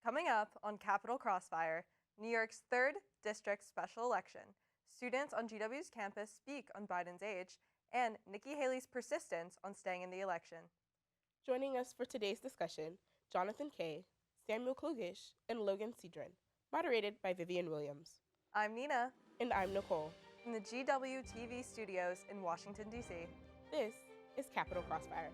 Coming up on Capitol Crossfire, New York's 3rd District special election, students on GW's campus speak on Biden's age, and Nikki Haley's persistence on staying in the election. Joining us for today's discussion, Jon Kay, Samuel Cluggish, and Logan Sedran, moderated by Vivian Williams. I'm Nina. And I'm Nicole. From the GW TV studios in Washington, D.C. This is Capitol Crossfire.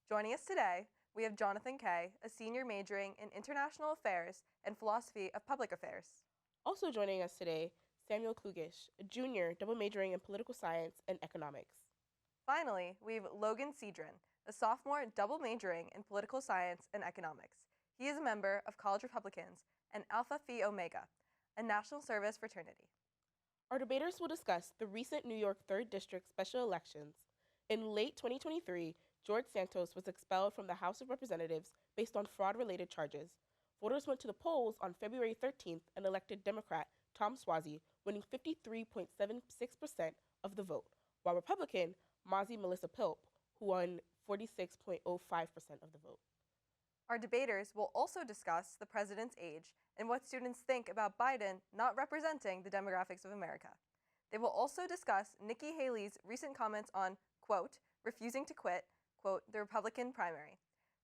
Joining us today, we have Jon Kay, a senior majoring in international affairs and philosophy of public affairs. Also joining us today, Samuel Cluggish, a junior double majoring in political science and economics. Finally, we have Logan Sedran, a sophomore double majoring in political science and economics. He is a member of College Republicans and Alpha Phi Omega, a national service fraternity. Our debaters will discuss the recent New York 3rd District special elections. In late 2023, George Santos was expelled from the House of Representatives based on fraud-related charges. Voters went to the polls on February 13th and elected Democrat Tom Suozzi, winning 53.76% of the vote, while Republican Mazi Melissa Pilp, who won 46.05% of the vote. Our debaters will also discuss the president's age and what students think about Biden not representing the demographics of America. They will also discuss Nikki Haley's recent comments on, quote, refusing to quit, quote, the Republican primary.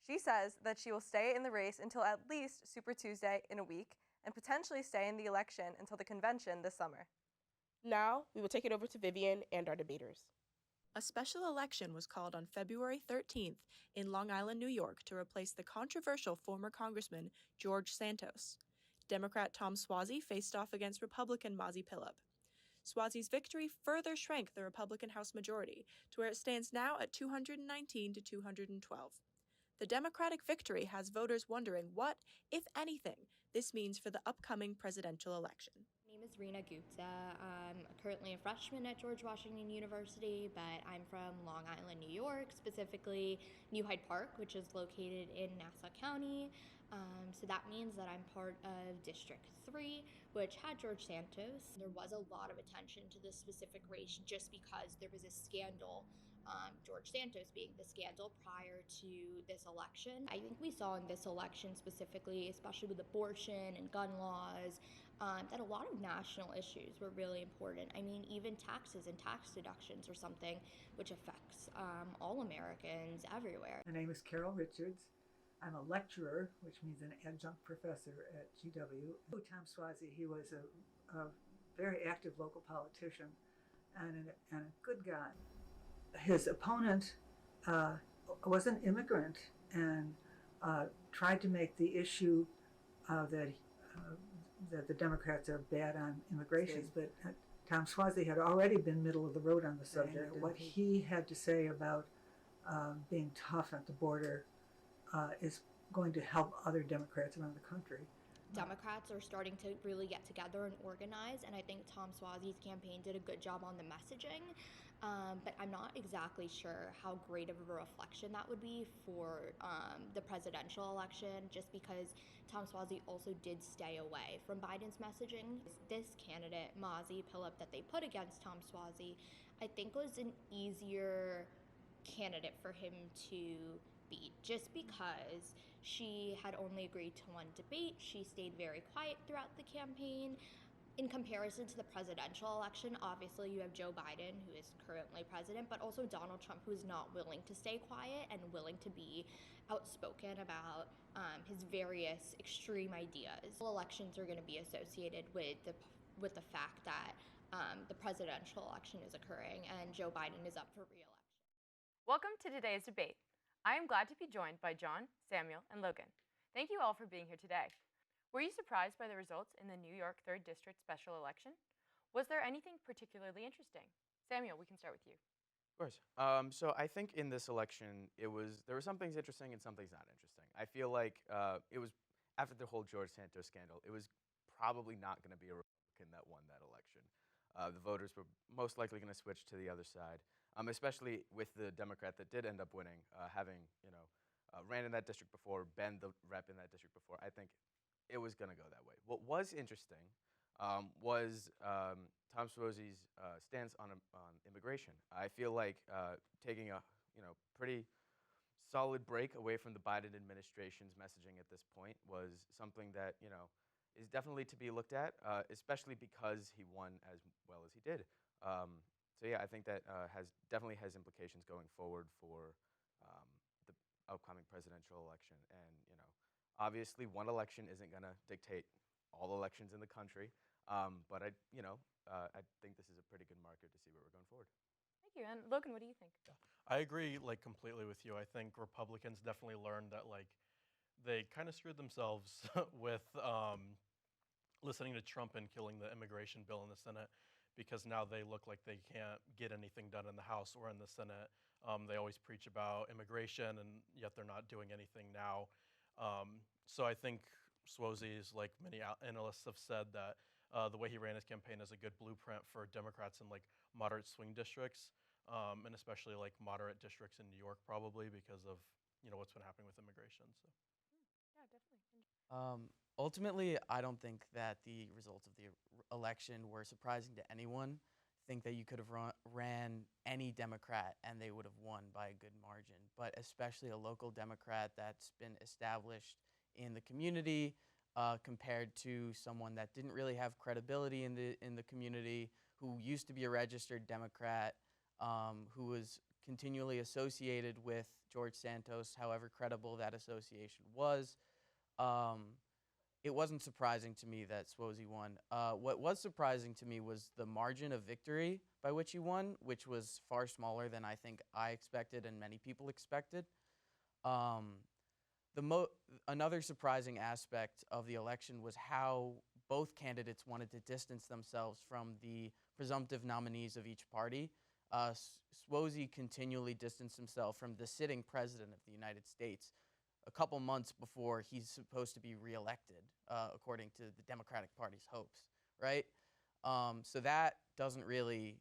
She says that she will stay in the race until at least Super Tuesday in a week and potentially stay in the election until the convention this summer. Now, we will take it over to Vivian and our debaters. A special election was called on February 13th in Long Island, New York, to replace the controversial former Congressman George Santos. Democrat Tom Suozzi faced off against Republican Mazi Pilip. Suozzi's victory further shrank the Republican House majority to where it stands now at 219 to 212. The Democratic victory has voters wondering what, if anything, this means for the upcoming presidential election. My name is Reena Gupta. I'm currently a freshman at George Washington University, but I'm from Long Island, New York, specifically New Hyde Park, which is located in Nassau County. So that means that I'm part of District 3, which had George Santos. There was a lot of attention to this specific race just because there was a scandal, George Santos being the scandal prior to this election. I think we saw in this election specifically, especially with abortion and gun laws, that a lot of national issues were really important. I mean, even taxes and tax deductions are something which affects all Americans everywhere. My name is Carol Richards. I'm a lecturer, which means an adjunct professor at GW. Tom Suozzi, he was a very active local politician and a good guy. His opponent was an immigrant and tried to make the issue that the Democrats are bad on immigration, but Tom Suozzi had already been middle of the road on the subject. What he had to say about being tough at the border is going to help other Democrats around the country. Democrats are starting to really get together and organize, and I think Tom Suozzi's campaign did a good job on the messaging, but I'm not exactly sure how great of a reflection that would be for the presidential election, just because Tom Suozzi also did stay away from Biden's messaging. This candidate, Mazi Pilip, that they put against Tom Suozzi, I think was an easier candidate for him to beat, just because she had only agreed to one debate. She stayed very quiet throughout the campaign. In comparison to the presidential election, obviously you have Joe Biden, who is currently president, but also Donald Trump, who is not willing to stay quiet and willing to be outspoken about his various extreme ideas. Elections are going to be associated with the fact that the presidential election is occurring and Joe Biden is up for re-election. Welcome to today's debate. I am glad to be joined by Jon, Samuel, and Logan. Thank you all for being here today. Were you surprised by the results in the New York 3rd District special election? Was there anything particularly interesting? Samuel, we can start with you. Of course. So I think in this election, there were some things interesting and some things not interesting. I feel like it was, after the whole George Santos scandal, it was probably not going to be a Republican that won that election. The voters were most likely going to switch to the other side, especially with the Democrat that did end up winning, having ran in that district before, been the rep in that district before. I think it was going to go that way. What was interesting was Tom Suozzi's stance on immigration. I feel like taking a pretty solid break away from the Biden administration's messaging at this point was something that is definitely to be looked at, especially because he won as well as he did. So yeah, I think that definitely has implications going forward for the upcoming presidential election. And obviously, one election isn't going to dictate all elections in the country. But I think this is a pretty good marker to see where we're going forward. Thank you. And Logan, what do you think? I agree completely with you. I think Republicans definitely learned that they kind of screwed themselves with listening to Trump and killing the immigration bill in the Senate, because now they look like they can't get anything done in the House or in the Senate. They always preach about immigration, and yet they're not doing anything now. So I think Suozzi's, like many analysts have said, that the way he ran his campaign is a good blueprint for Democrats in moderate swing districts, and especially moderate districts in New York, probably because of what's been happening with immigration. So. Yeah, definitely. Ultimately, I don't think that the results of the election were surprising to anyone. I think that you could have ran any Democrat and they would have won by a good margin, but especially a local Democrat that's been established in the community compared to someone that didn't really have credibility in the community, who used to be a registered Democrat, who was continually associated with George Santos, however credible that association was. It wasn't surprising to me that Suozzi won. What was surprising to me was the margin of victory by which he won, which was far smaller than I think I expected and many people expected. Another surprising aspect of the election was how both candidates wanted to distance themselves from the presumptive nominees of each party. Suozzi continually distanced himself from the sitting president of the United States a couple months before he's supposed to be reelected, according to the Democratic Party's hopes, right? So that doesn't really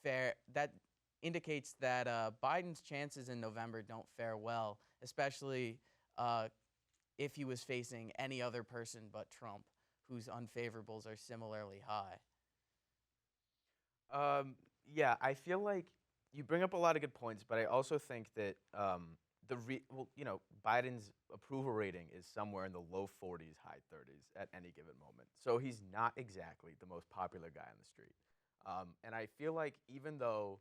fare. That indicates that Biden's chances in November don't fare well, especially if he was facing any other person but Trump, whose unfavorables are similarly high. Yeah, I feel like you bring up a lot of good points, but I also think that Biden's approval rating is somewhere in the low 40s, high 30s at any given moment. So he's not exactly the most popular guy on the street. And I feel like even though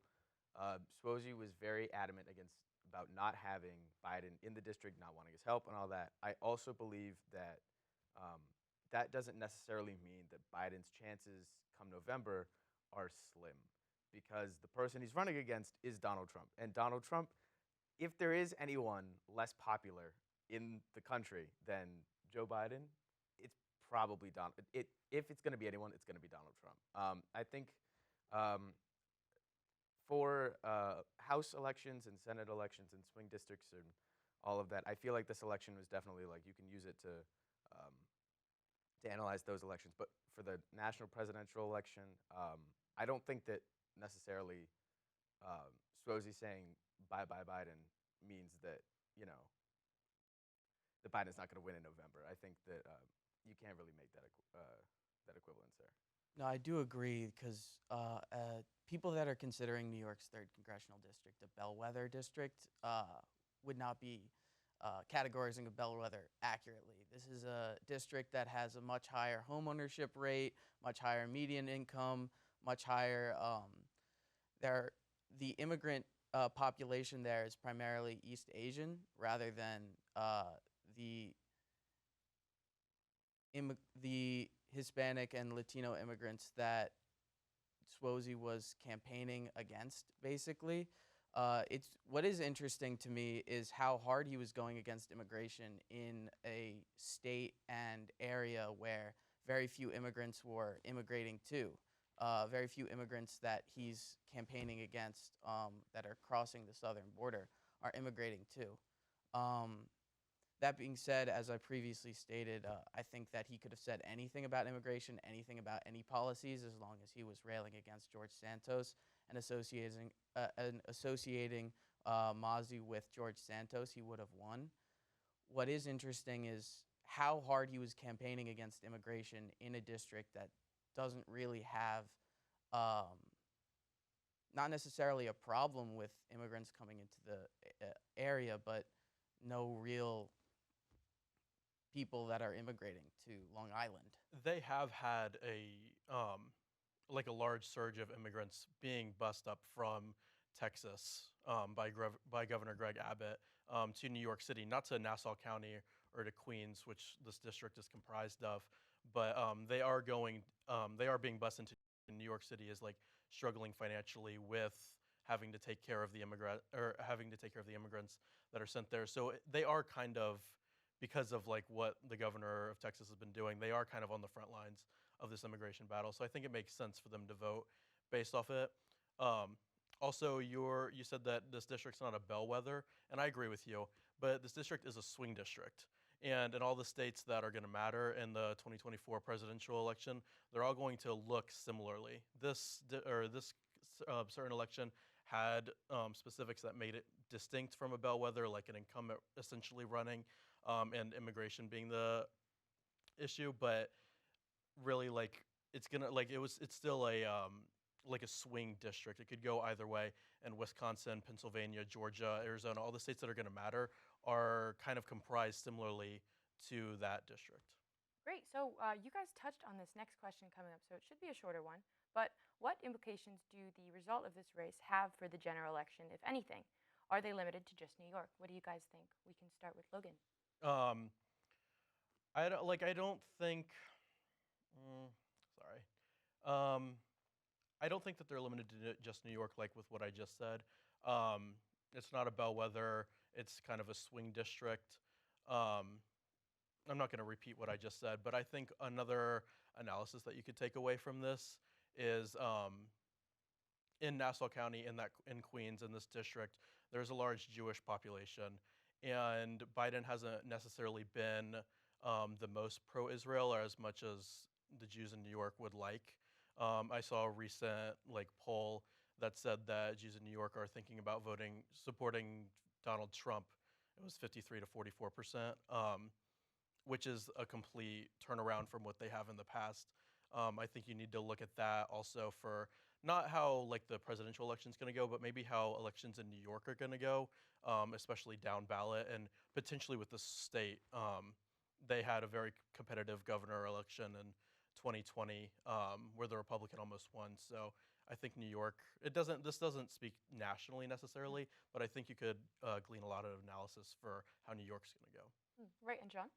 Suozzi was very adamant about not having Biden in the district, not wanting his help and all that, I also believe that that doesn't necessarily mean that Biden's chances come November are slim, because the person he's running against is Donald Trump. And Donald Trump, if there is anyone less popular in the country than Joe Biden, it's probably Donald. If it's going to be anyone, it's going to be Donald Trump. I think for House elections and Senate elections and swing districts and all of that, I feel like this election was definitely you can use it to analyze those elections. But for the national presidential election, I don't think that necessarily Suozzi saying bye Biden means that that Biden's not going to win in November. I think that you can't really make that equivalence there. No, I do agree, because people that are considering New York's 3rd congressional district a bellwether district would not be categorizing a bellwether accurately. This is a district that has a much higher homeownership rate, much higher median income, much higher. The immigrant population there is primarily East Asian, rather than the Hispanic and Latino immigrants that Suozzi was campaigning against, basically. What is interesting to me is how hard he was going against immigration in a state and area where very few immigrants were immigrating to. Very few immigrants that he's campaigning against that are crossing the southern border are immigrating too. That being said, as I previously stated, I think that he could have said anything about immigration, anything about any policies, as long as he was railing against George Santos and associating Mozzie with George Santos, he would have won. what is interesting is how hard he was campaigning against immigration in a district that doesn't really have, not necessarily a problem with immigrants coming into the area, but no real people that are immigrating to Long Island. They have had a large surge of immigrants being bussed up from Texas by Governor Greg Abbott to New York City, not to Nassau County or to Queens, which this district is comprised of, but they are being bussed into New York City as like struggling financially with having to take care of the immigrants that are sent there. So they are kind of, because of like what the governor of Texas has been doing, they are kind of on the front lines of this immigration battle. So I think it makes sense for them to vote based off it. Also, you said that this district's not a bellwether, and I agree with you, but this district is a swing district. And in all the states that are going to matter in the 2024 presidential election, they're all going to look similarly. This certain election had specifics that made it distinct from a bellwether, like an incumbent essentially running, and immigration being the issue. But really, like it's still a swing district. It could go either way. And Wisconsin, Pennsylvania, Georgia, Arizona, all the states that are going to matter are kind of comprised similarly to that district. Great. So you guys touched on this next question coming up, so it should be a shorter one. But what implications do the result of this race have for the general election, if anything? Are they limited to just New York? What do you guys think? We can start with Logan. I don't think. Sorry. I don't think that they're limited to just New York, like with what I just said. It's not a bellwether. It's kind of a swing district. I'm not going to repeat what I just said, but I think another analysis that you could take away from this is in Nassau County, in Queens, in this district, there's a large Jewish population, and Biden hasn't necessarily been the most pro-Israel, or as much as the Jews in New York would like. I saw a recent poll that said that Jews in New York are thinking about supporting Donald Trump. It was 53 to 44%, which is a complete turnaround from what they have in the past. I think you need to look at that also for not how the presidential election is going to go, but maybe how elections in New York are going to go, especially down ballot and potentially with the state. They had a very competitive governor election in 2020 where the Republican almost won. So I think New York, this doesn't speak nationally necessarily, but I think you could glean a lot of analysis for how New York's going to go. Right, and John?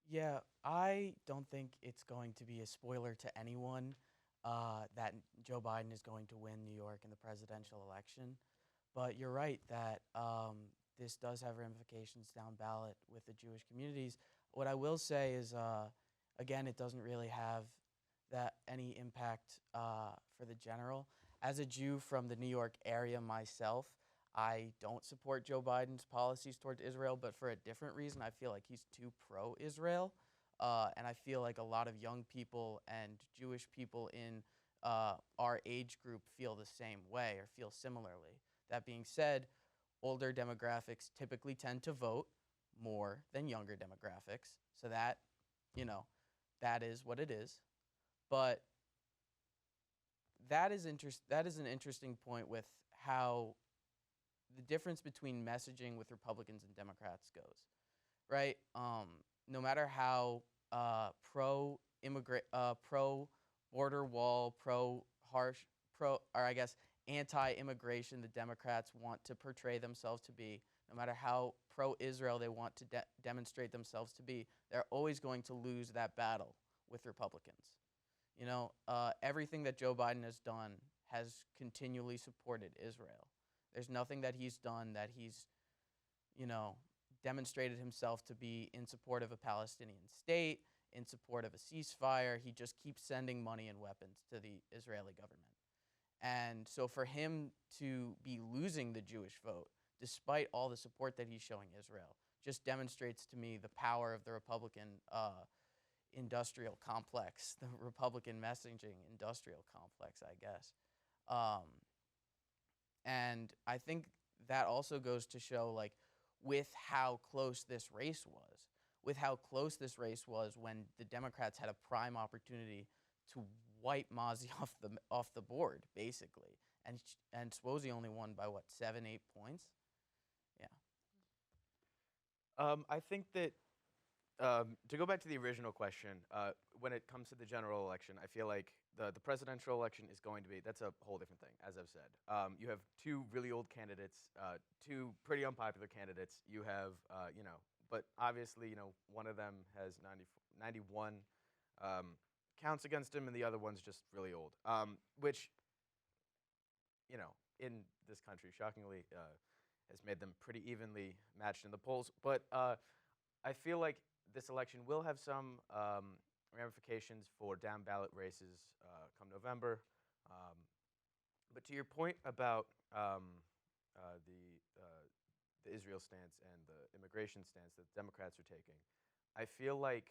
Yeah, I don't think it's going to be a spoiler to anyone that Joe Biden is going to win New York in the presidential election. But you're right that this does have ramifications down ballot with the Jewish communities. What I will say is, again, it doesn't really have any impact for the general. As a Jew from the New York area myself, I don't support Joe Biden's policies towards Israel, but for a different reason. I feel like he's too pro-Israel, and I feel like a lot of young people and Jewish people in our age group feel the same way or feel similarly. That being said, older demographics typically tend to vote more than younger demographics, so that, that is what it is. But that is an interesting point with how the difference between messaging with Republicans and Democrats goes, right? No matter how pro-immigrant, pro-border wall, anti-immigration the Democrats want to portray themselves to be, no matter how pro-Israel they want to demonstrate themselves to be, they're always going to lose that battle with Republicans. Everything that Joe Biden has done has continually supported Israel. There's nothing that he's done that he's, demonstrated himself to be in support of a Palestinian state, in support of a ceasefire. He just keeps sending money and weapons to the Israeli government. And so for him to be losing the Jewish vote, despite all the support that he's showing Israel, just demonstrates to me the power of the Republican industrial complex, the Republican messaging industrial complex, I guess. And I think that also goes to show with how close this race was. With how close this race was when the Democrats had a prime opportunity to wipe Mozzie off the board, basically. And Swozy only won by, what, 7, 8 points? Yeah. I think that to go back to the original question, when it comes to the general election, I feel like the presidential election is going to be, that's a whole different thing, as I've said. You have two really old candidates, two pretty unpopular candidates. You have, but obviously, one of them has 91 counts against him, and the other one's just really old, which, in this country, shockingly, has made them pretty evenly matched in the polls. But I feel like this election will have some ramifications for down ballot races come November. But to your point about the Israel stance and the immigration stance that Democrats are taking, I feel like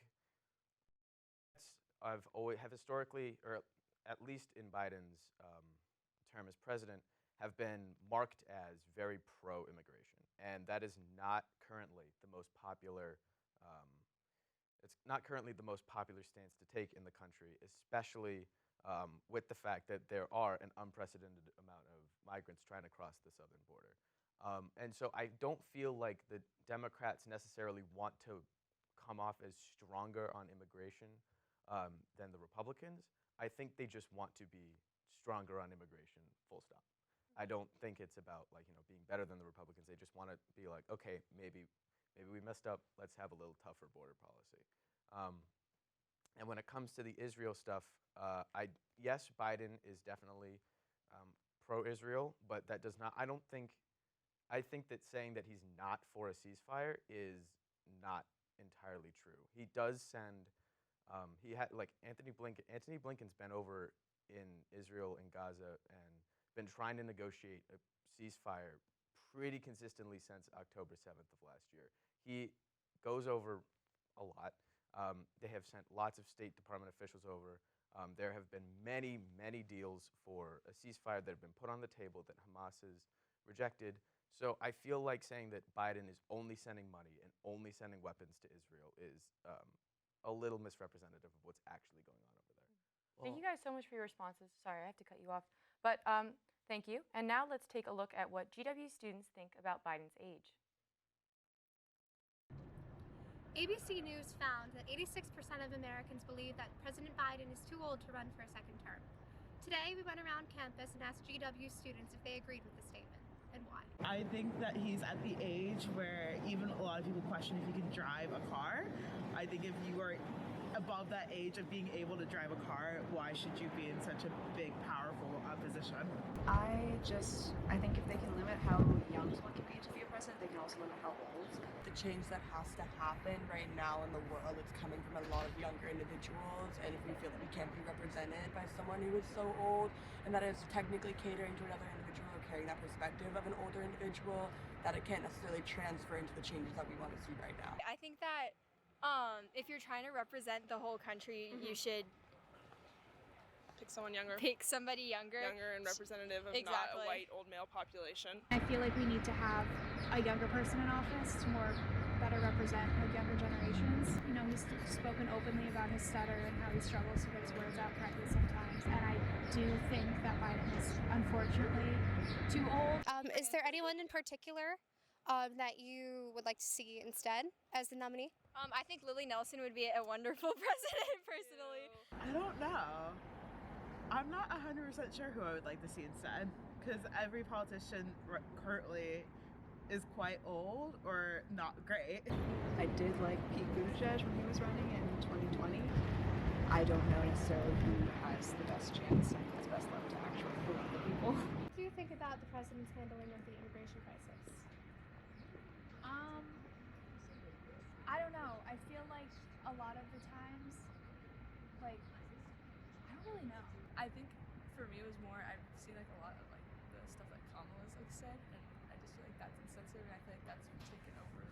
have historically, or at least in Biden's term as president, have been marked as very pro-immigration, and that is not currently the most popular. It's not currently the most popular stance to take in the country, especially with the fact that there are an unprecedented amount of migrants trying to cross the southern border. And so I don't feel like the Democrats necessarily want to come off as stronger on immigration than the Republicans. I think they just want to be stronger on immigration, full stop. I don't think it's about being better than the Republicans. They just want to be like, okay, maybe we messed up. Let's have a little tougher border policy. And when it comes to the Israel stuff, yes, Biden is definitely pro-Israel, but that does not. I think that saying that he's not for a ceasefire is not entirely true. He does send. He had Anthony Blinken. Anthony Blinken's been over in Israel and Gaza and been trying to negotiate a ceasefire pretty consistently since October 7th of last year. He goes over a lot. They have sent lots of State Department officials over. There have been many, many deals for a ceasefire that have been put on the table that Hamas has rejected. So I feel like saying that Biden is only sending money and only sending weapons to Israel is a little misrepresentative of what's actually going on over there. Thank you guys so much for your responses. Sorry, I have to cut you off. But thank you. And now let's take a look at what GW students think about Biden's age. ABC News found that 86% of Americans believe that President Biden is too old to run for a second term. Today, we went around campus and asked GW students if they agreed with the statement and why. I think that he's at the age where even a lot of people question if he can drive a car. I think if you are above that age of being able to drive a car, why should you be in such a big, powerful position? I think if they can limit how young someone can be to be a president, they can also limit how old. The change that has to happen right now in the world, it's coming from a lot of younger individuals, and if we feel that we can't be represented by someone who is so old and that is technically catering to another individual or carrying that perspective of an older individual, that it can't necessarily transfer into the changes that we want to see right now. I think that if you're trying to represent the whole country, you should pick someone younger. Pick somebody younger. Younger and representative of not a white old male population. I feel like we need to have a younger person in office to better represent younger generations. He's spoken openly about his stutter and how he struggles to get his words out correctly sometimes. And I do think that Biden is unfortunately too old. Is there anyone in particular that you would like to see instead as the nominee? I think Lily Nelson would be a wonderful president, personally. I don't know. I'm not 100% sure who I would like to see instead, because every politician currently is quite old or not great. I did like Pete Buttigieg when he was running in 2020. I don't know necessarily who has the best chance and has best left to actually vote for people. What do you think about the president's handling of the immigration crisis? I don't know. I feel like a lot of the times, I don't really know. I think for me it was more, I've seen a lot of the stuff that Kamala's said, and I just feel like that's insensitive, and I feel like that's taken over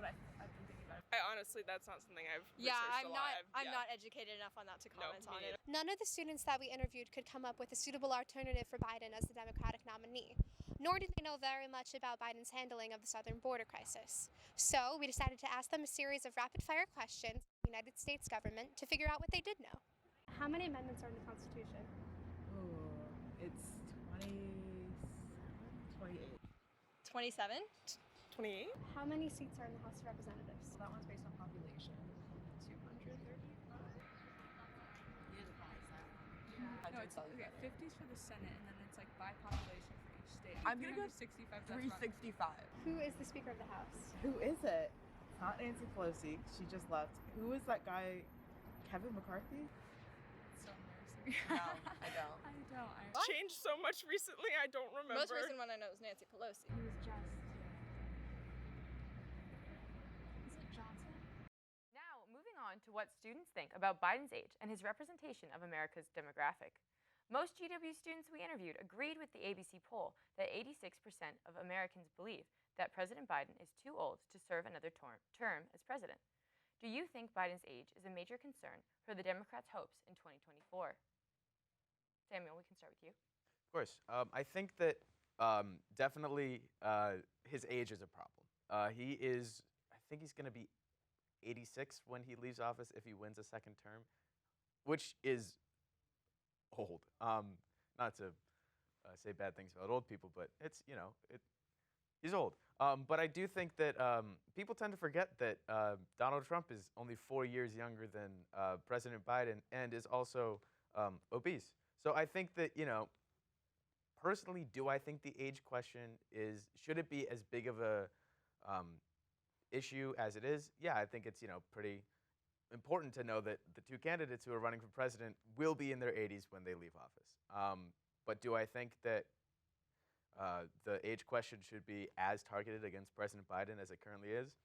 what I've been thinking about. Honestly, that's not something I've researched a lot. I'm not educated enough on that to comment on it. None of the students that we interviewed could come up with a suitable alternative for Biden as the Democratic nominee. nor do they know very much about Biden's handling of the southern border crisis. So we decided to ask them a series of rapid-fire questions on the United States government to figure out what they did know. How many amendments are in the Constitution? Ooh, it's 28. 27? 28? How many seats are in the House of Representatives? That one's based on population. 235. No, it's okay. 50's for the Senate, and then it's like by population for each state. I'm gonna go 65. 365. Who is the Speaker of the House? Who is it? It's not Nancy Pelosi. She just left. Who is that guy? Kevin McCarthy? So embarrassing. No, I don't. I don't. Changed so much recently, I don't remember. Most recent one I know is Nancy Pelosi. He was just. Is it Johnson? Now, moving on to what students think about Biden's age and his representation of America's demographic. Most GW students we interviewed agreed with the ABC poll that 86% of Americans believe that President Biden is too old to serve another term as president. Do you think Biden's age is a major concern for the Democrats' hopes in 2024? Samuel, we can start with you. Of course. I think that definitely his age is a problem. I think he's going to be 86 when he leaves office if he wins a second term, which is old. Not to say bad things about old people, but he's old. But I do think that people tend to forget that Donald Trump is only 4 years younger than President Biden and is also obese. So I think that, personally, do I think the age question should it be as big of a issue as it is? Yeah, I think it's, pretty important to know that the two candidates who are running for president will be in their 80s when they leave office. But do I think that the age question should be as targeted against President Biden as it currently is?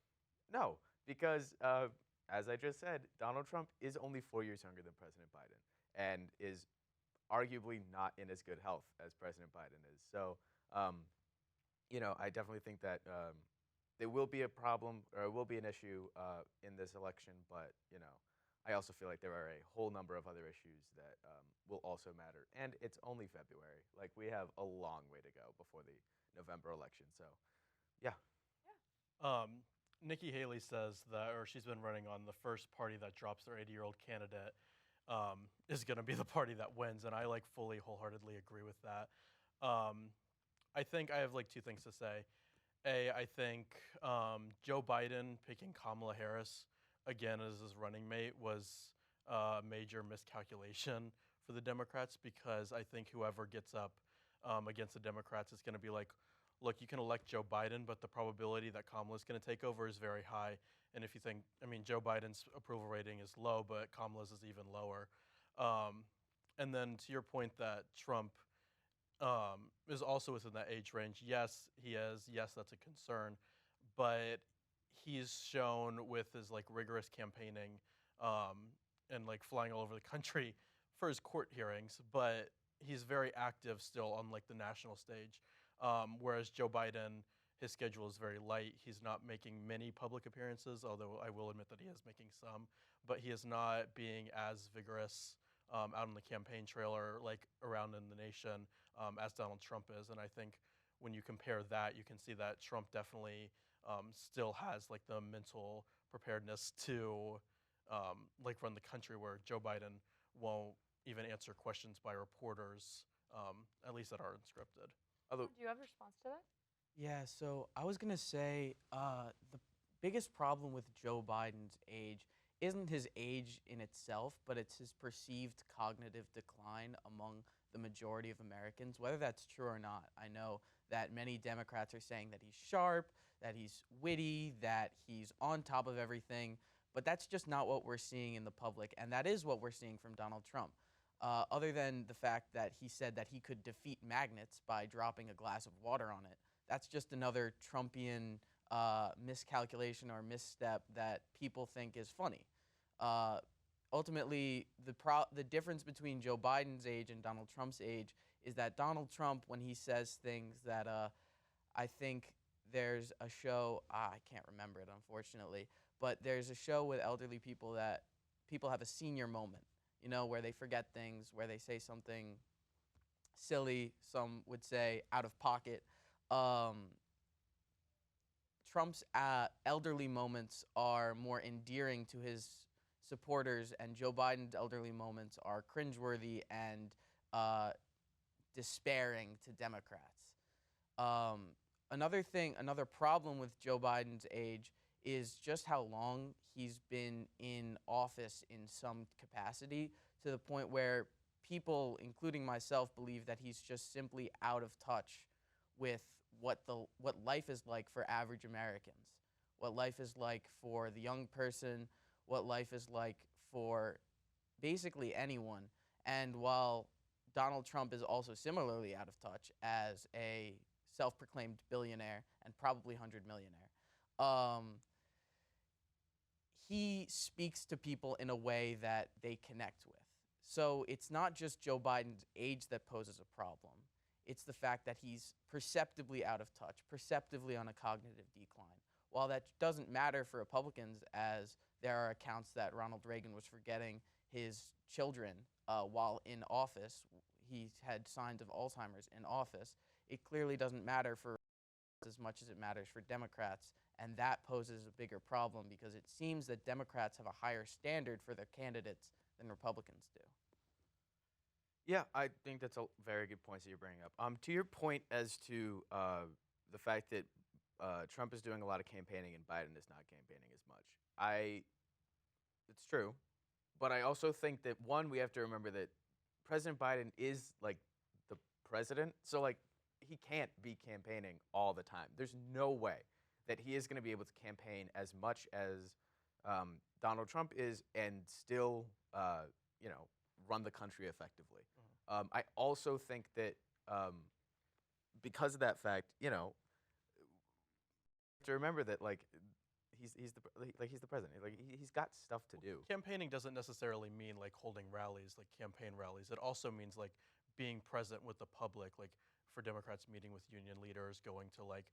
No, because as I just said, Donald Trump is only 4 years younger than President Biden and is arguably not in as good health as President Biden is. So, I definitely think that there will be a problem or it will be an issue in this election, but, I also feel like there are a whole number of other issues that will also matter. And it's only February. Like, we have a long way to go before the November election. So, yeah. Nikki Haley says that, or she's been running on the first party that drops their 80-year-old candidate is going to be the party that wins, and I fully wholeheartedly agree with that. I think I have two things to say. I think Joe Biden picking Kamala Harris again as his running mate was a major miscalculation for the Democrats, because I think whoever gets up against the Democrats is going to be like, look, you can elect Joe Biden, but the probability that Kamala is going to take over is very high. And if you think, Joe Biden's approval rating is low, but Kamala's is even lower. And then to your point that Trump is also within that age range, yes, he is. Yes, that's a concern. But he's shown with his rigorous campaigning and flying all over the country for his court hearings, but he's very active still on the national stage. Whereas Joe Biden, his schedule is very light. He's not making many public appearances, although I will admit that he is making some, but he is not being as vigorous out on the campaign trail or around in the nation as Donald Trump is. And I think when you compare that, you can see that Trump definitely still has the mental preparedness to run the country, where Joe Biden won't even answer questions by reporters, at least that are unscripted. Do you have a response to that? Yeah, so I was going to say the biggest problem with Joe Biden's age isn't his age in itself, but it's his perceived cognitive decline among the majority of Americans, whether that's true or not. I know that many Democrats are saying that he's sharp, that he's witty, that he's on top of everything, but that's just not what we're seeing in the public, and that is what we're seeing from Donald Trump. Other than the fact that he said that he could defeat magnets by dropping a glass of water on it, that's just another Trumpian miscalculation or misstep that people think is funny. Ultimately, the difference between Joe Biden's age and Donald Trump's age is that Donald Trump, when he says things that I think there's a show, I can't remember it unfortunately, but there's a show with elderly people that people have a senior moment, where they forget things, where they say something silly, some would say out of pocket. Trump's elderly moments are more endearing to his supporters, and Joe Biden's elderly moments are cringeworthy and despairing to Democrats. Another problem with Joe Biden's age is just how long he's been in office in some capacity, to the point where people, including myself, believe that he's just simply out of touch with what life is like for average Americans, what life is like for the young person, what life is like for basically anyone. And while Donald Trump is also similarly out of touch as a self-proclaimed billionaire and probably 100 millionaire, he speaks to people in a way that they connect with. So it's not just Joe Biden's age that poses a problem. It's the fact that he's perceptibly out of touch, perceptibly on a cognitive decline. While that doesn't matter for Republicans, as there are accounts that Ronald Reagan was forgetting his children while in office, he had signs of Alzheimer's in office, it clearly doesn't matter for as much as it matters for Democrats, and that poses a bigger problem because it seems that Democrats have a higher standard for their candidates than Republicans do. Yeah, I think that's a very good point that you're bringing up. To your point as to the fact that Trump is doing a lot of campaigning and Biden is not campaigning as much, it's true, but I also think that, one, we have to remember that President Biden is like the president, so like he can't be campaigning all the time. There's no way that he is going to be able to campaign as much as Donald Trump is and still, run the country effectively. I also think that because of that fact, to remember that he's the president. He's got stuff to do. Campaigning doesn't necessarily mean like holding rallies, like campaign rallies. It also means like being present with the public, like for Democrats meeting with union leaders, going to like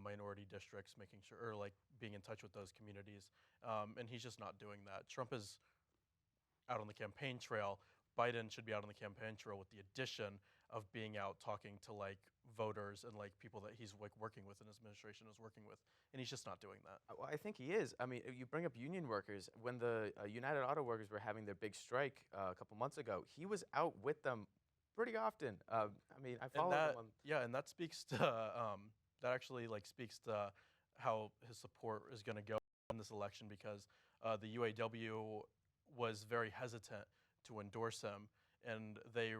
minority districts, making sure, or like being in touch with those communities. And he's just not doing that. Trump is out on the campaign trail. Biden should be out on the campaign trail with the addition of being out talking to like voters and like people that he's like working with and his administration is working with, and he's just not doing that. Well, I think he is. I mean, you bring up union workers. When the United Auto Workers were having their big strike a couple months ago, he was out with them pretty often. I mean, I follow him on. Yeah, and that speaks to that actually like speaks to how his support is going to go in this election, because the UAW was very hesitant to endorse him, and they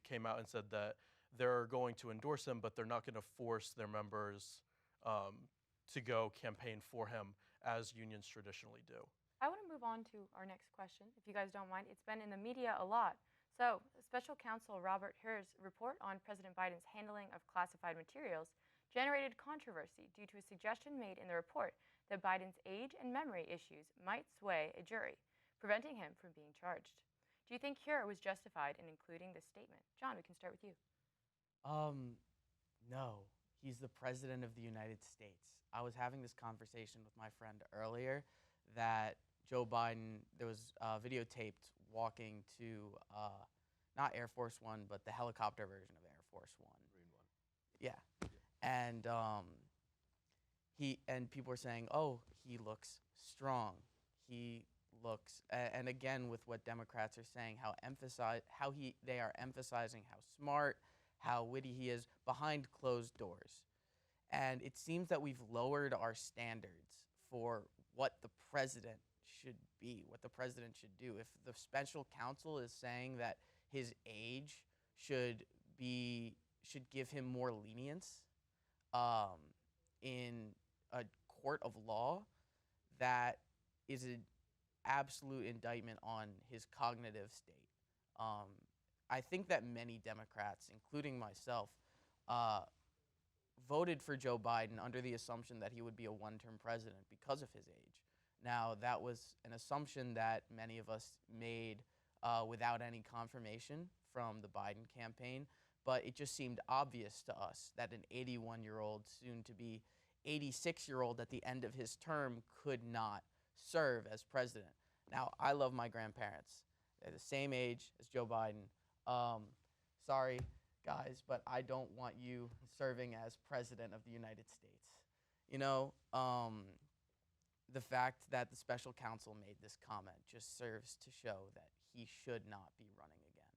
came out and said that they're going to endorse him, but they're not going to force their members to go campaign for him as unions traditionally do. I want to move on to our next question, if you guys don't mind. It's been in the media a lot. So, Special Counsel Robert Hur's report on President Biden's handling of classified materials generated controversy due to a suggestion made in the report that Biden's age and memory issues might sway a jury, preventing him from being charged. Do you think Hur was justified in including this statement? John, we can start with you. No. He's the president of the United States. I was having this conversation with my friend earlier that Joe Biden, there was videotaped walking to, not Air Force One, but the helicopter version of Air Force One. Marine One. Yeah. And people were saying, oh, he looks strong. He looks, and again with what Democrats are saying, they are emphasizing how smart, how witty he is behind closed doors. And it seems that we've lowered our standards for what the president should be, what the president should do. If the special counsel is saying that his age should give him more lenience in a court of law, that is an absolute indictment on his cognitive state. I think that many Democrats, including myself, voted for Joe Biden under the assumption that he would be a one-term president because of his age. Now, that was an assumption that many of us made without any confirmation from the Biden campaign, but it just seemed obvious to us that an 81-year-old, soon-to-be 86-year-old at the end of his term could not serve as president. Now, I love my grandparents. They're the same age as Joe Biden. Sorry, guys, but I don't want you serving as president of the United States. The fact that the special counsel made this comment just serves to show that he should not be running again.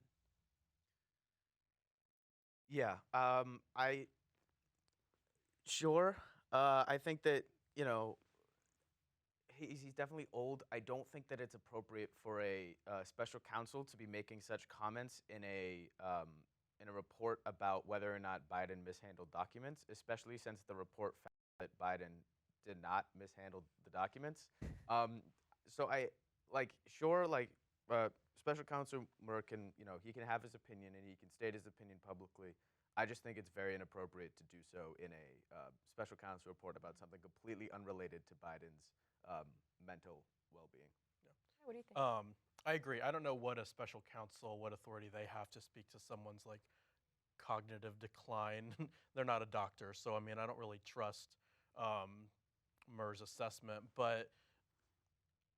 Yeah, I sure. I think that he's definitely old. I don't think that it's appropriate for a special counsel to be making such comments in a report about whether or not Biden mishandled documents, especially since the report found that Biden did not mishandle the documents. So special counsel Muir can, he can have his opinion and he can state his opinion publicly. I just think it's very inappropriate to do so in a special counsel report about something completely unrelated to Biden's mental well-being. What do you think? I agree. I don't know what a special counsel, what authority they have to speak to someone's like cognitive decline. They're not a doctor, so I mean, I don't really trust Muir's assessment, but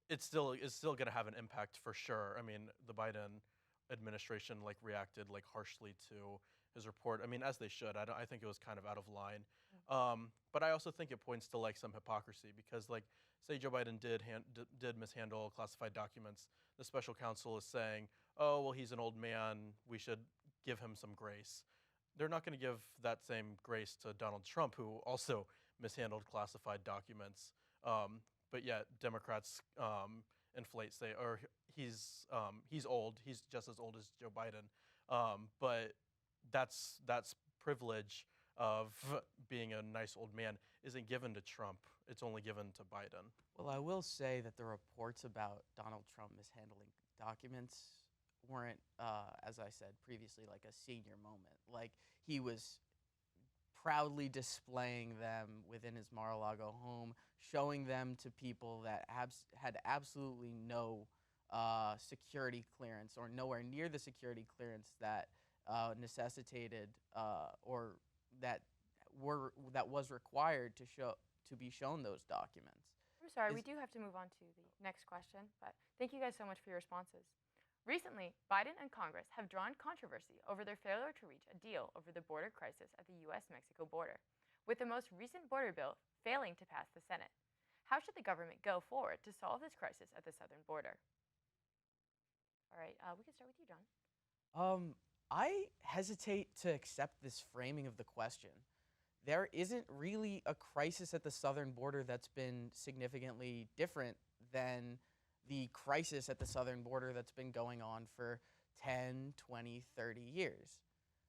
it's still going to have an impact for sure. I mean, the Biden administration reacted harshly to his report. I mean, as they should. I think it was kind of out of line. But I also think it points to some hypocrisy because say Joe Biden did mishandle classified documents. The special counsel is saying, oh, well, he's an old man. We should give him some grace. They're not going to give that same grace to Donald Trump, who also mishandled classified documents. But yet Democrats inflate, say, or he's old. He's just as old as Joe Biden. But that's privilege of being a nice old man isn't given to Trump. It's only given to Biden. Well, I will say that the reports about Donald Trump mishandling documents weren't, as I said previously, a senior moment. He was proudly displaying them within his Mar-a-Lago home, showing them to people that had absolutely no security clearance or nowhere near the security clearance that necessitated or that was required to be shown those documents. I'm sorry, we do have to move on to the next question, but thank you guys so much for your responses. Recently, Biden and Congress have drawn controversy over their failure to reach a deal over the border crisis at the U.S.-Mexico border, with the most recent border bill failing to pass the Senate. How should the government go forward to solve this crisis at the southern border? All right, we can start with you, Jon. I hesitate to accept this framing of the question. There isn't really a crisis at the southern border that's been significantly different than the crisis at the southern border that's been going on for 10, 20, 30 years.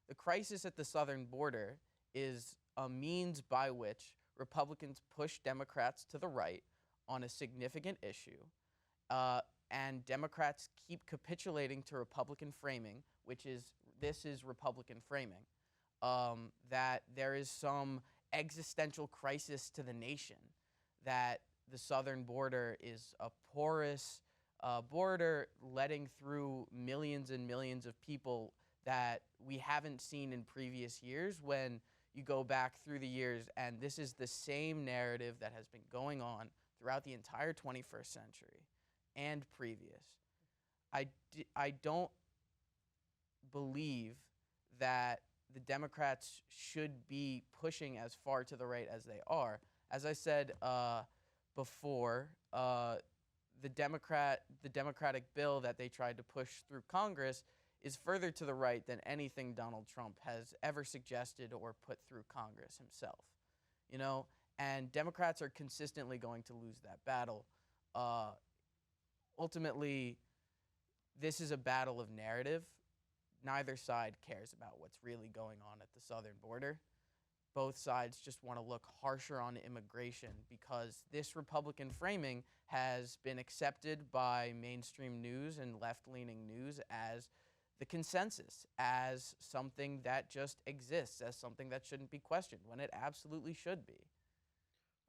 The crisis at the southern border is a means by which Republicans push Democrats to the right on a significant issue, and Democrats keep capitulating to Republican framing, this is Republican framing, that there is some existential crisis to the nation, that the southern border is a porous border letting through millions and millions of people that we haven't seen in previous years when you go back through the years, and this is the same narrative that has been going on throughout the entire 21st century and previous. I don't believe that the Democrats should be pushing as far to the right as they are. As I said before, the Democratic bill that they tried to push through Congress is further to the right than anything Donald Trump has ever suggested or put through Congress himself. And Democrats are consistently going to lose that battle. Ultimately, this is a battle of narrative. Neither side cares about what's really going on at the southern border. Both sides just want to look harsher on immigration because this Republican framing has been accepted by mainstream news and left-leaning news as the consensus, as something that just exists, as something that shouldn't be questioned, when it absolutely should be.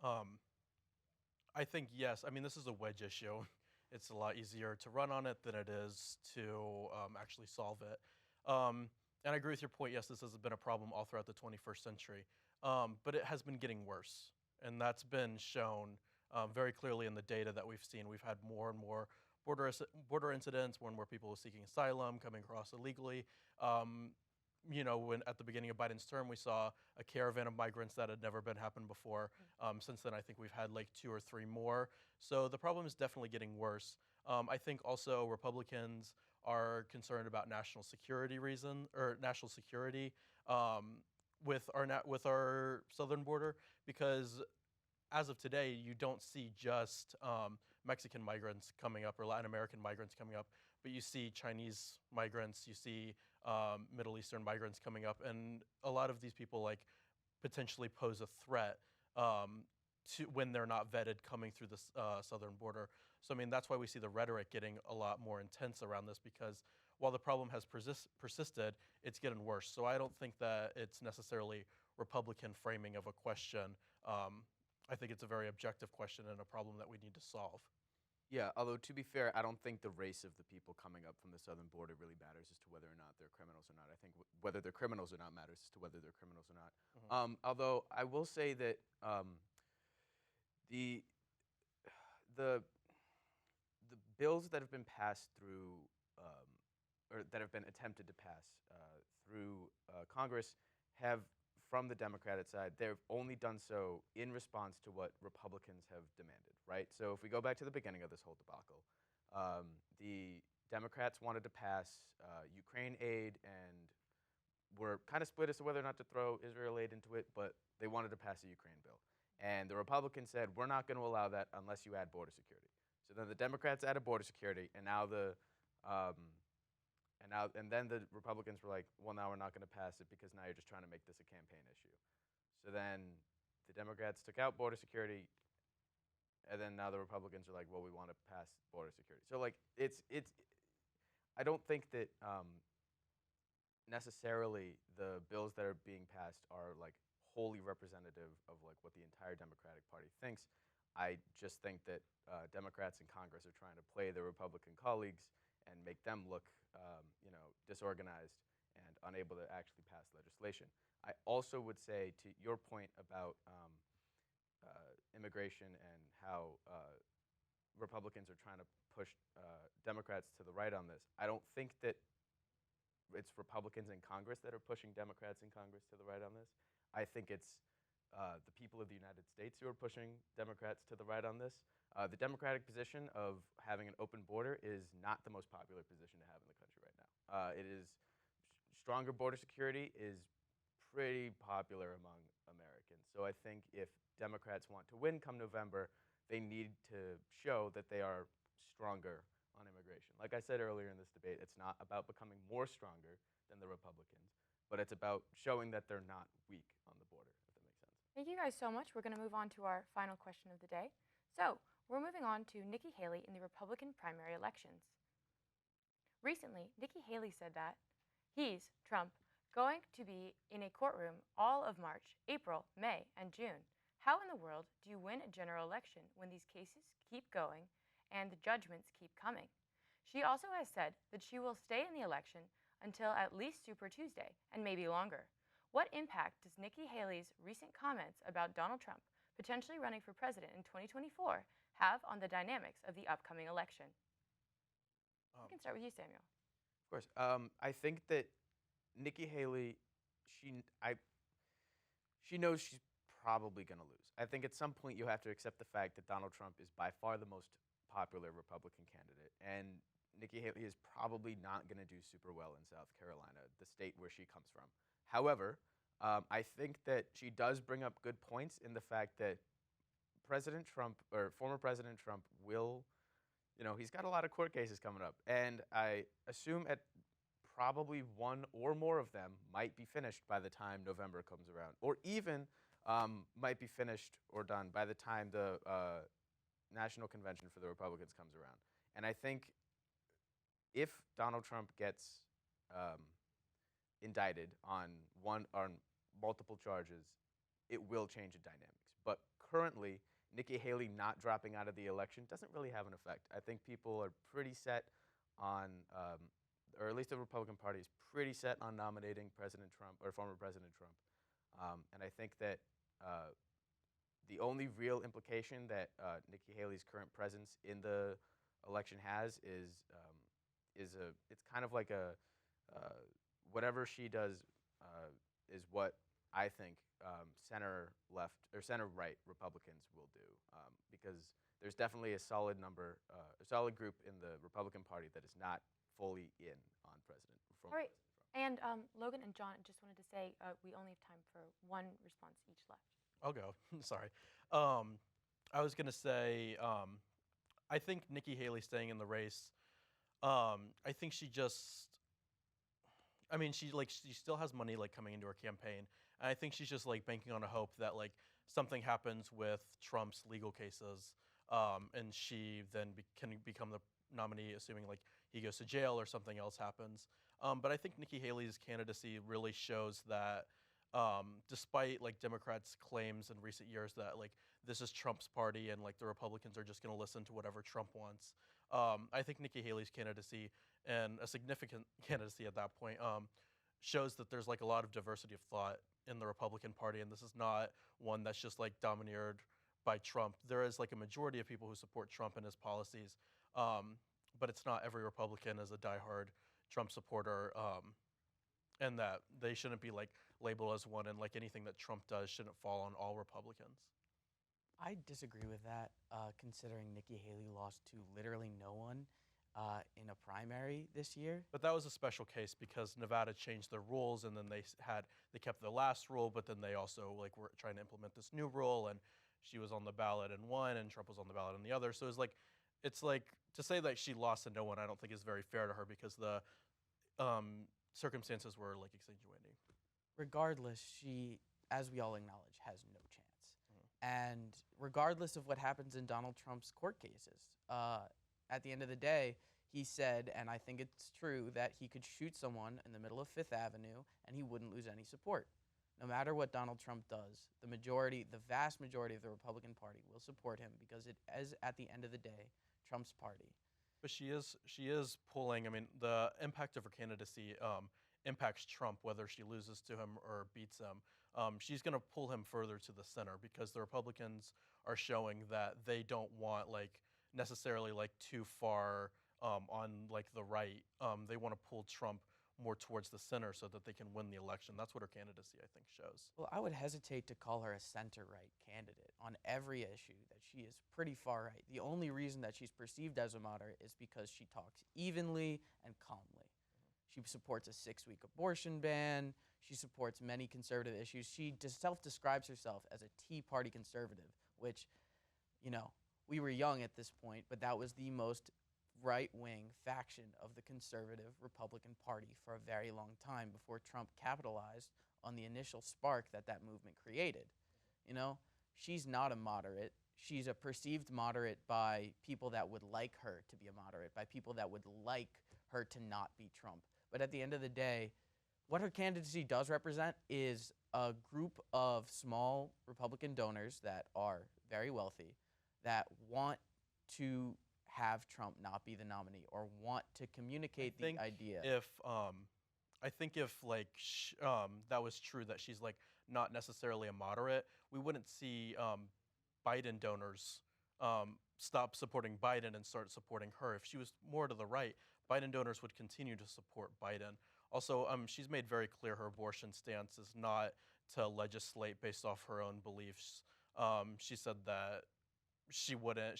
I think, yes. I mean, this is a wedge issue. It's a lot easier to run on it than it is to actually solve it. And I agree with your point. Yes, this has been a problem all throughout the 21st century, but it has been getting worse. And that's been shown very clearly in the data that we've seen. We've had more and more border incidents, more and more people seeking asylum, coming across illegally. when at the beginning of Biden's term, we saw a caravan of migrants that had never been happened before. Since then, I think we've had like 2 or 3 more. So the problem is definitely getting worse. I think also Republicans are concerned about national security with our southern border, because as of today, you don't see just Mexican migrants coming up or Latin American migrants coming up, but you see Chinese migrants, you see Middle Eastern migrants coming up, and a lot of these people like potentially pose a threat to when they're not vetted coming through the southern border. So I mean, that's why we see the rhetoric getting a lot more intense around this, because while the problem has persisted, it's getting worse. So I don't think that it's necessarily Republican framing of a question. I think it's a very objective question and a problem that we need to solve. Yeah, although to be fair, I don't think the race of the people coming up from the southern border really matters as to whether or not they're criminals or not. I think whether they're criminals or not matters as to whether they're criminals or not. Although I will say that the bills that have been passed through or that have been attempted to pass through Congress have, from the Democratic side, they've only done so in response to what Republicans have demanded, right? So if we go back to the beginning of this whole debacle, the Democrats wanted to pass Ukraine aid and were kind of split as to whether or not to throw Israel aid into it, but they wanted to pass a Ukraine bill. And the Republicans said, we're not going to allow that unless you add border security. So then the Democrats added border security, and now then the Republicans were like, well, now we're not going to pass it because now you're just trying to make this a campaign issue. So then the Democrats took out border security, and then now the Republicans are like, well, we want to pass border security. So like I don't think that necessarily the bills that are being passed are like wholly representative of like what the entire Democratic Party thinks. I just think that Democrats in Congress are trying to play their Republican colleagues and make them look, disorganized and unable to actually pass legislation. I also would say, to your point about immigration and how Republicans are trying to push Democrats to the right on this, I don't think that it's Republicans in Congress that are pushing Democrats in Congress to the right on this. I think it's the people of the United States who are pushing Democrats to the right on this. The Democratic position of having an open border is not the most popular position to have in the country right now. Stronger border security is pretty popular among Americans. So I think if Democrats want to win come November, they need to show that they are stronger on immigration. Like I said earlier in this debate, it's not about becoming more stronger than the Republicans, but it's about showing that they're not weak on the border, if that makes sense. Thank you guys so much. We're going to move on to our final question of the day. So we're moving on to Nikki Haley in the Republican primary elections. Recently, Nikki Haley said that he's, Trump, going to be in a courtroom all of March, April, May, and June. How in the world do you win a general election when these cases keep going and the judgments keep coming? She also has said that she will stay in the election until at least Super Tuesday, and maybe longer. What impact does Nikki Haley's recent comments about Donald Trump potentially running for president in 2024 have on the dynamics of the upcoming election? We can start with you, Samuel. Of course. I think that Nikki Haley, she knows she's probably going to lose. I think at some point you have to accept the fact that Donald Trump is by far the most popular Republican candidate, and Nikki Haley is probably not going to do super well in South Carolina, the state where she comes from. However, I think that she does bring up good points in the fact that President Trump, or former President Trump, will, he's got a lot of court cases coming up, and I assume at probably one or more of them might be finished by the time November comes around, or even might be finished or done by the time the National Convention for the Republicans comes around. And I think if Donald Trump gets indicted on multiple charges, it will change the dynamics. But currently, Nikki Haley not dropping out of the election doesn't really have an effect. I think people are pretty set on, or at least the Republican Party is pretty set on nominating President Trump, or former President Trump. And I think that the only real implication that Nikki Haley's current presence in the election has is it's kind of like whatever she does is what I think center left or center right Republicans will do, because there's definitely a solid group in the Republican Party that is not fully in on President. All right. And Logan and John, just wanted to say we only have time for one response each left. I'll go. Sorry. I was going to say, I think Nikki Haley staying in the race, I think she just, I mean, she still has money like coming into her campaign. And I think she's just like banking on a hope that like something happens with Trump's legal cases, and she then can become the nominee, assuming like he goes to jail or something else happens. But I think Nikki Haley's candidacy really shows that despite like Democrats' claims in recent years that like this is Trump's party and like the Republicans are just going to listen to whatever Trump wants, I think Nikki Haley's candidacy, and a significant candidacy at that point, shows that there's like a lot of diversity of thought in the Republican Party, and this is not one that's just like domineered by Trump. There is like a majority of people who support Trump and his policies, but it's not every Republican is a diehard Trump supporter, and that they shouldn't be like labeled as one, and like anything that Trump does shouldn't fall on all Republicans. I disagree with that, considering Nikki Haley lost to literally no one in a primary this year. But that was a special case because Nevada changed their rules, and then they kept the last rule, but then they also like were trying to implement this new rule, and she was on the ballot in one, and Trump was on the ballot in the other. So it's like to say that she lost to no one, I don't think is very fair to her, because the circumstances were like extenuating. Regardless, she, as we all acknowledge, has no chance. And regardless of what happens in Donald Trump's court cases, at the end of the day, he said, and I think it's true, that he could shoot someone in the middle of Fifth Avenue and he wouldn't lose any support. No matter what Donald Trump does, the vast majority of the Republican Party will support him, because it is, at the end of the day, Trump's party. But she is pulling, I mean, the impact of her candidacy impacts Trump, whether she loses to him or beats him. She's going to pull him further to the center, because the Republicans are showing that they don't want like necessarily like too far on like the right. They want to pull Trump more towards the center so that they can win the election. That's what her candidacy, I think, shows. Well, I would hesitate to call her a center-right candidate on every issue, that she is pretty far right. The only reason that she's perceived as a moderate is because she talks evenly and calmly. She supports a 6-week abortion ban. She supports many conservative issues. She self-describes herself as a Tea Party conservative, which, you know, we were young at this point, but that was the most right-wing faction of the conservative Republican Party for a very long time before Trump capitalized on the initial spark that movement created. You know, she's not a moderate. She's a perceived moderate by people that would like her to be a moderate, by people that would like her to not be Trump. But at the end of the day, what her candidacy does represent is a group of small Republican donors that are very wealthy, that want to have Trump not be the nominee, or want to communicate the idea. I think if like that was true, that she's like not necessarily a moderate, we wouldn't see Biden donors stop supporting Biden and start supporting her. If she was more to the right, Biden donors would continue to support Biden. Also, she's made very clear her abortion stance is not to legislate based off her own beliefs. She said that she wouldn't.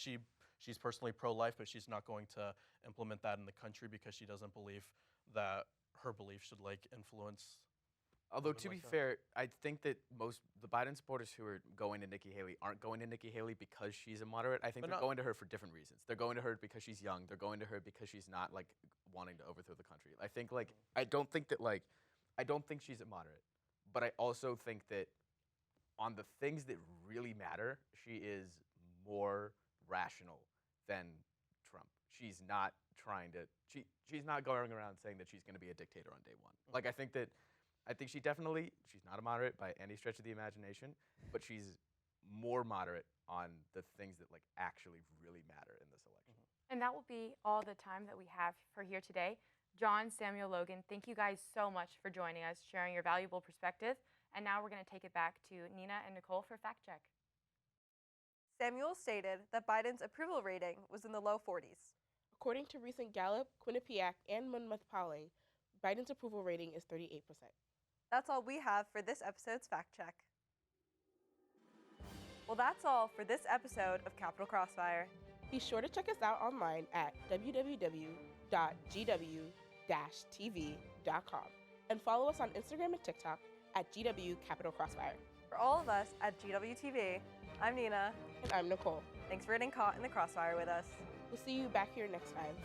She's personally pro-life, but she's not going to implement that in the country because she doesn't believe that her belief should like influence. Although to be fair, I think that most the Biden supporters who are going to Nikki Haley aren't going to Nikki Haley because she's a moderate. I think they're going to her for different reasons. They're going to her because she's young. They're going to her because she's not like wanting to overthrow the country. I think like I don't think she's a moderate, but I also think that on the things that really matter, she is more rational than Trump. She's not trying to. She's not going around saying that she's going to be a dictator on day one. Like I think she's not a moderate by any stretch of the imagination, but she's more moderate on the things that like actually really matter in this election. And that will be all the time that we have for here today. John, Samuel, Logan, thank you guys so much for joining us, sharing your valuable perspective. And now we're going to take it back to Nina and Nicole for fact check. Samuel stated that Biden's approval rating was in the low 40s. According to recent Gallup, Quinnipiac, and Monmouth polling, Biden's approval rating is 38%. That's all we have for this episode's Fact Check. Well, that's all for this episode of Capital Crossfire. Be sure to check us out online at www.gw-tv.com and follow us on Instagram and TikTok at GW Capital Crossfire. For all of us at GWTV, I'm Nina. And I'm Nicole. Thanks for getting caught in the crossfire with us. We'll see you back here next time.